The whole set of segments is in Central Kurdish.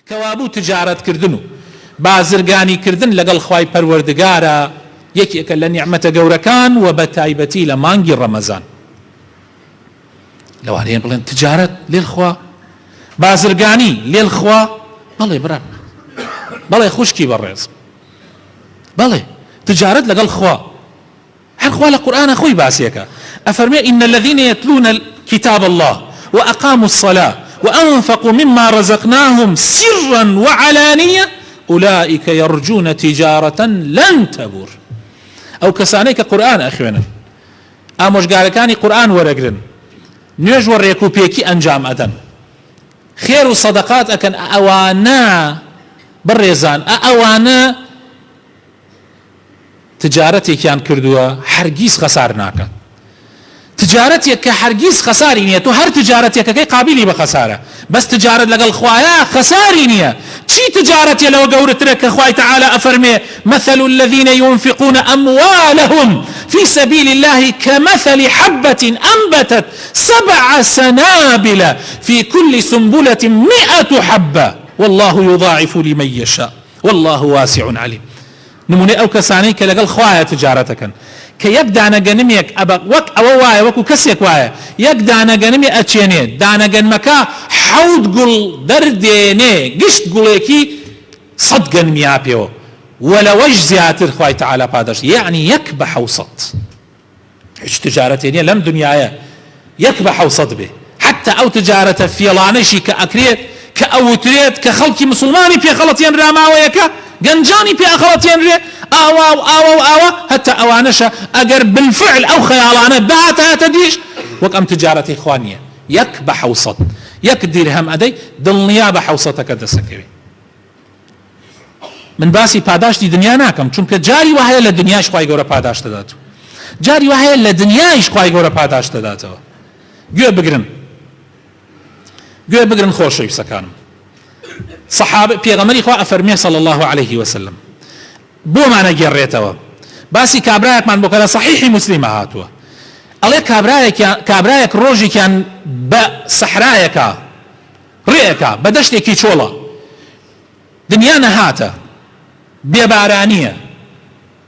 کەوابوو تجارەتکردن و بازرگانیکردن لەگەڵ خوای پەروەردگارە یەکێکە لە نیعمەتە گەورەکان و بە تایبەتی لە مانگی ڕەمەزان. لەوانەیە بڵێن تجارەت لێل خوا، بازرگانی لێل خوا. بەڵێ برا، بەڵێ خوشکی بەڕێز، بەڵێ تجارەت لەگەڵ خوا. هەر خوا لە قورئانە خۆی باسیەکە، ئەفەرمێ ئین الذین یتلون کتاب الله وأقاموا الصلاة وأنفقوا مما رزقناهم سرا وعلانية أولئك يرجون تجارة لن تبور. أو كسانيك قرآن أخوانا ئامۆژگارەکانی قورئان وەرەگرن، نوێژ و ڕێکوپێکی ئەنجام ئەدەن، خێر و سەدەقات ئەکەن، ئەوانە بەڕێزان ئەوانە تجارەتێکیان کردووە هەرگیز خەسار ناکەن. تجارەتێک کە هەرگیز خەساری نییە. تۆ هەر تجارەتێکەکەی قابلی بە خەسارە، بەس تجارەت لەگەڵ خوایە خەساری نییە. چی تجارەتێ لەوە گەورەترە کە خوای تەعالە ئەفەرمێ مثل الذين ينفقون أموالهم في سبيل الله كمثل حبة أنبتت 7 سنابل في كل سنبلة 100 حبة والله يضاعف لمن يشاء والله واسع عليم. نمونێ ئەو کەسانەی کە لەگەڵ خوایە تجارەتەکەن، کە یەک دانەگەنمێک وەک ئەوە وایە، وەکو کەسێک وایە یەک دانەگەنمێ ئەچێنێ، دانەگەنمەکە 7 گوڵ دەردێنێ، گشت گوڵێکی 100 گەنمیا پێوە، وەلەوەش زیاتر خوای تەعالە پاداش، یعنی 1 بە 700. هیچ تجارەتێ نییە لەم دنیاە 1 بە 700 بێ. حتى ئەو تجارەتە فێڵانەشی کە ئەکرێت کە ئەوترێت کە خەڵکی مسلمانی پێخەڵەتیان راماوەیەکە، گەنجانی پێخەڵەتیانرێ ئاوا و ئاوا و ئاوا، هەتا ئەوانەشە ئەگەر بالفعل ئەو خەیاڵانە باتایەتە دیش وەک ئەم تجارەتی خوا نییە. 1 بە 700 1 دیرهەم ئەدەی دڵنیا بە 700ەکە دەسەکەوێت. من باسی پاداشتی دنیا ناکەم، چونکە جاری وهەیە لە دنیاش خوای گەورە پاداش دەداتەوە، جاری وهەیە لە دنیاش خوای گەورە پاداش دەداتەوە. گوێ بگرن خۆشەویستەکانم. صحابة پێغەمبەری خوا ئەفەرمێ صلی الله عليه وسلم بۆمانە گێڕێتەوە، باسی کابرایەکمان بۆ کە لە صحیحی موسلیمە هاتووە. ئەڵێ کابرایەک ڕۆژێکیان بە سەحرایەکە ڕێەکە بە دەشتێکی چۆڵە، دنیا نەهاتە، بێبارانیە،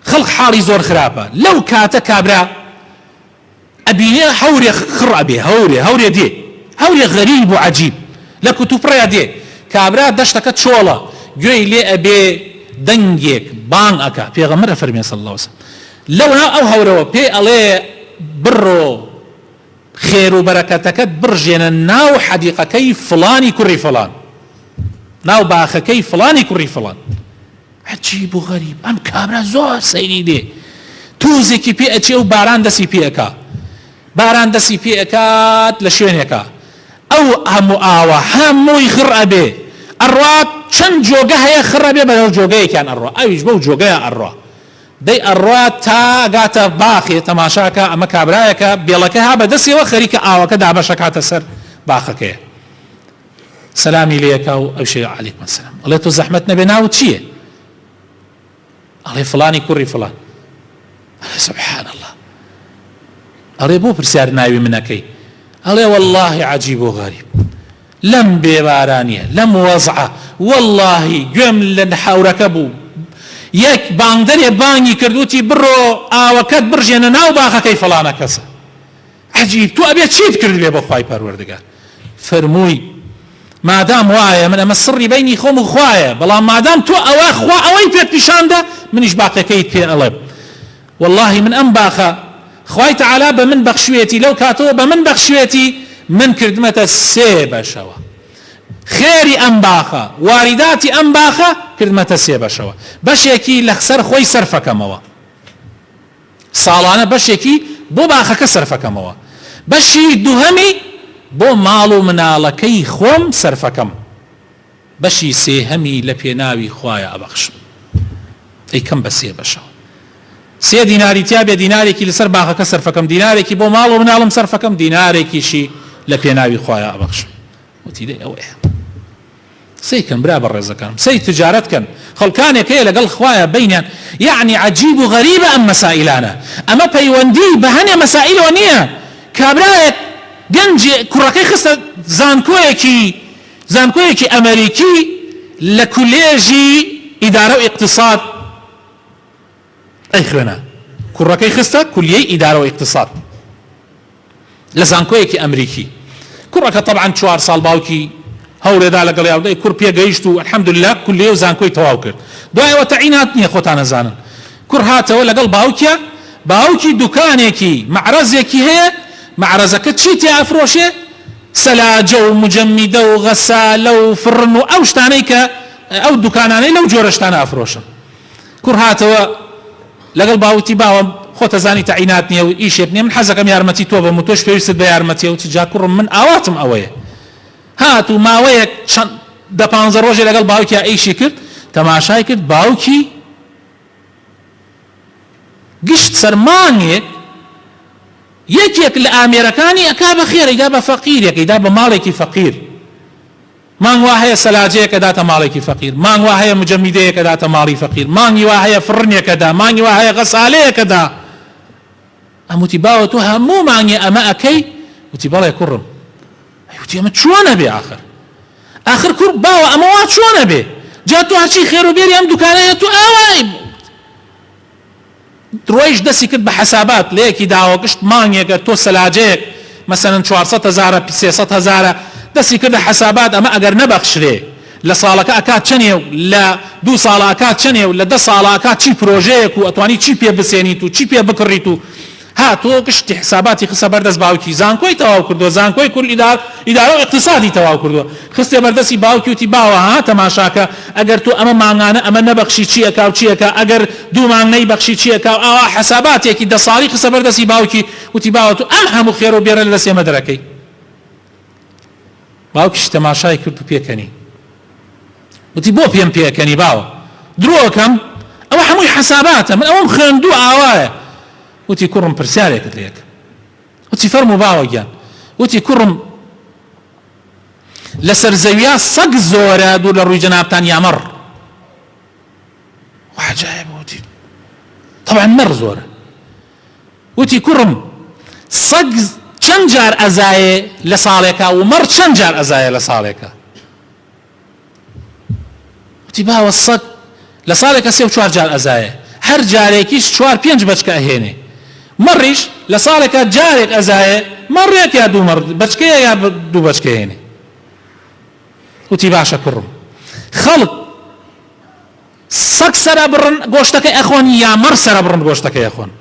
خەڵق حاڵی زۆر خراپە. لەو کاتە کابرا ئەبینێ هەورێ خڕ ئەبێ، هەورێ دێ، هەورێ غەریب و عەجیب لە کوتوپڕەیە دێ. کابرا دەشتەکە چۆڵە، گوێی لێ ئەبێ دەنگێک بانگ ئەکا. پێغەمبەر فەرمێ صلی الله علیه وسلم لەو ئەو هەورەوە پێ ئەڵێ بڕۆ خێر و بەرەکەتەکەت بڕژێنە ناو حەدیقەکەی فڵانی کوڕی فڵان، ناو باخەکەی فڵانی کوڕی فڵان. عەجیب و غەریب، ئەم کابرا زۆر سەیری دێ، تووزێکی پێ ئەچێ و باران دەسی پێ ئەکا، باران دەسی پێ ئەکات لە شوێنێکە، ئەو هەموو ئاوە هەمووی خڕ ئەبێ، ئەڕات چەند جۆگە هەیە خڕ ئەبێ، بەناو جۆگەیەکیان ئەڕوا، ئەویش بەو جۆگەیە ئەڕوا، دەی ئەڕات تا گاتە باخێ تەماشاکە. ئەمە کابرایەکە بێڵەکە ها بەدەستیەوە خەریکە ئاوەکە دابەشە کاتە سەر باخەکەیە، سەلامی لێەکە و ئەو شێ عەلەیکم سەلام، ئەڵێ تۆ زەحمەت نەبێ ناوت چییە؟ ئەڵێ فڵانی کوڕی فڵان. سبحان الله، ئەڵێ بۆ پرسیار ناوی منەکەی؟ ئەڵێ والله عەجیب و غەریب، لەم بێبارانیە لەم وەزعە واللهی گوێم لە حەورەکە بوو، یەک بانگدەرێ بانگی کردوتی بڕۆ ئاوەکەت بڕژێنە ناو باخەکەی فڵانە کەسە. عەجیب، تو ئەبێ چیت کردوێ بۆ خوای پەروەردگار؟ فەرمووی مادام وایە من ئەمە سڕی بەینی خۆم و خوایە، بەڵام مادام تۆ ئەوە خوا ئەوەی پێت پیشاندا منیش باقەکەیت پێ ئەڵێم. واللهی من ئەم باخە خوای تەعالا بە من بەخشوێتی، لەو کاتەوە بە من بەخشوێتی، من کردمەتە 3 بەشەوە. خێری ئەم باخە، واریداتی ئەم باخە کردمەتە 3 بەشەوە. بەشێکی لە سەر خۆی سەرفەکەمەوە، ساڵانە بەشێکی بۆ باخەکە سەرفەکەمەوە، بەشی دووهەمی بۆ ماڵ و مناڵەکەی خۆم سەرفەکەم، بەشی سێهەمی لە پێناوی خوایە ئەبەخشم. ئەیکەم بە 3 بەشەوە. 3 دیناری تیا بێ، دینارێکی لەسەر باخەکە سەرفەکەم، دینارێکی بۆ ماڵ و مناڵم سەرفەکەم، دینارێکیشی لە پێناوی خوایە ئەبەخشم. وتی دەی ئەوەیە سەیکەن برا بەڕێزەکەم، سەی تجارەتکەن، خەڵکانێک هەیە لەگەڵ خوایە بینیان. یعنی عەجیب و غەریبە ئەم مەسائلانە، ئەمە پەیوەندی بە هەنێ مەسائلەوە نییە. کابرایەک گەنجێ کوڕەکەی خستە زانکۆیەکی ئەمریکی لە کولێژی ئیدارە و اقتصاد ئەی خوێنە کوڕەکەی خستە کولیەی ئیدارە و اقتصاد لە زانکۆیەکی ئەمریکی. کوڕەکە طبعا 4 ساڵ باوکی هەورێدا لەگەڵ یاودەی کوڕ پێگەیشت و الحەمدولله کولیە و زانکۆی تەواو کرد. دوایەوە تەعینات نییە خۆتان نەزانن. کوڕ هاتەوە لەگەڵ باوکی دوکانێکی معرەزێکی هەیە، معرەزەکە چی تێ ئەفرۆشێ؟ سەلاجە و مجەمیدە و غەسالە و فرن و ئەو شتانەی کە ئەو دوکانانەی لەو جۆرە شتانە ئەفرۆشن. کوڕ هاتەوە لەگەڵ باوتی باوە خۆتە زانی تەعینات نییە و ئیشێک نییە، من حەزەکەم یارمەتی تۆ بەم و تۆش پێویستت بە یارمەتیە. وتی جا کوڕم من ئاواتم ئەوەیە. هات و ماوەیەک 10-15 ڕۆژێ لەگەڵ باوکیا ئیشی کرد، تەماشای کرد باوکی گشت سەرمانێک یەکێک لە ئامێرەکانی ئەکا بە خێر ئەیدا بە فەقیرێک، ئەیدا بە ماڵێکی فەقیر. مانگ وا هەیە سەلاجەیەکە داتە ماڵێکی فەقیر، مانگ وا هەیە مجەمیدەیەکە داتە ماڵی فەقیر، مانگی وا هەیە فرنێکە دا، مانگی وا هەیە غەسالەیەکە دا. ئەموتی باوە تۆ هەموو مانگی ئەمە ئەکەی؟ وتی بەڵێ کوڕم. وتی ئەمە چۆنە بێ ئاخر کوڕ باوە ئەمە وا چۆنە بێ؟ جا تۆ هەچی خێر و بێری ئەم دوکانەیە تۆ ئاوای ڕۆیش دەستی کرد بە حەسابات لە یەکی داوە گشت مانگێکە تۆ سەلاجەیەک مەسەلەن 400,000 300,000 دەستی کردە حەسابات ئەمە ئەگەر نەبەخشرێ لە ساڵەکە ئەکات چەنێ و لە 2 ساڵە ئەکات چەنێ و لە 10 ساڵە ئەکات چی پرۆژەیەک و ئەتوانی چی پێ بسێنیت و چی پێ بکڕیت و تۆ گشتی حساباتی خستە بەردەست باوکی. زانکۆی تەواو کردووە، زانکۆی کورد ئیدارە و اقتصادی تەواو کردووە، خستێ بەردەستی باوکی وتی باوە ها تەماشاکە ئەگەر تۆ ئەمە مانگانە ئەمە نەبەخشی چیەکە و چیەکە، ئەگەر 2 مانگ نەیبەخشی چیەکە و ئاوا حساباتێکی 10 ساڵی خستە بەردەستی باوکی. وتی باوە تۆ ئەم هەموو خێر و بێرە لە سێمە دەرەکەی. باوکیش تەماشای کرد و پێکەنی. وتی بۆ پێم پێکەنی باوە؟ درۆکەم ئەوە هەمووی حساباتە، من ئەوەم خوێندووە ئاوایە. وتی کوڕم پرسیارێکت لێک. وتی فەرموو باوە گیان. وتی کوڕم لەسەر زەویا سەگ زۆرە دوور لە ڕووی جەنابتان یا مەڕ؟ عەجایب. وتی طبعا مەڕ زۆرە. وتی کوڕم سەگ چەند جار ئەزایێ لە ساڵێکە و مەڕ چەند جار ئەزایێ لە ساڵێکە؟ وتی باوە سەگ لە ساڵێکە 3-4 جار ئەزایێ، هەر جارێکیش 4-5 بەچکە ئەهێنێ. مەڕیش لە ساڵێکە جارێک ئەزایێ، مەڕێک یا 2 مەڕ بەچکەیە یا 2 بەچکە هێنێ. وتی باشە کوڕم خەڵک سەگ سەرە بڕن گۆشتەکەی ئەخۆن یا مەڕ سەرە بڕن گۆشتەکەی ئەخۆن؟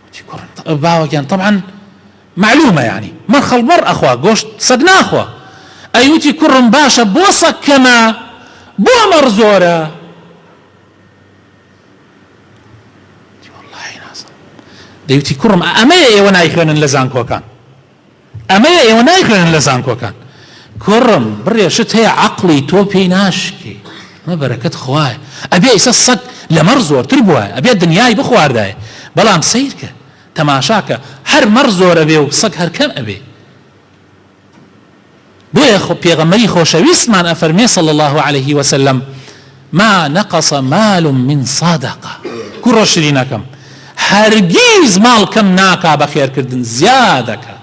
وتی کوڕم باوەگیان طبعا معلومە یعنی مەڕ ئەخوا گۆشت سەگ ناخوا. ئەیوتی کوڕم باشە بۆ سەگ کەمە بۆ مەڕ زۆرە؟ دەیوتی کوڕم ئەمەیە ئێوە نایخوێنن لە زانکۆکان، ئەمەیە ئێوە نایخوێنن لە زانکۆکان. کوڕم بڕێشت هەیە عەقڵی تۆ پێی ناشکی، ئەمە بەرەکەت خوایە. ئەبێ ئیسە سەگ لە مەڕ زۆرتر بووە، ئەبێ دنیای بخواردایە. بەڵام سەیرکە تەماشاکە هەر مەڕ زۆرە بێ و سەگ هەر کەم ئەبێ. بۆیە پێغەمبەری خۆشەویستمان ئەفەرمێ صلی الله عليه وسلم ما نقص مال من صدقة. کوڕە شیرینەکەم هەرگیز ماڵ کەم ناکا بە خێرکردن، زیادەکە.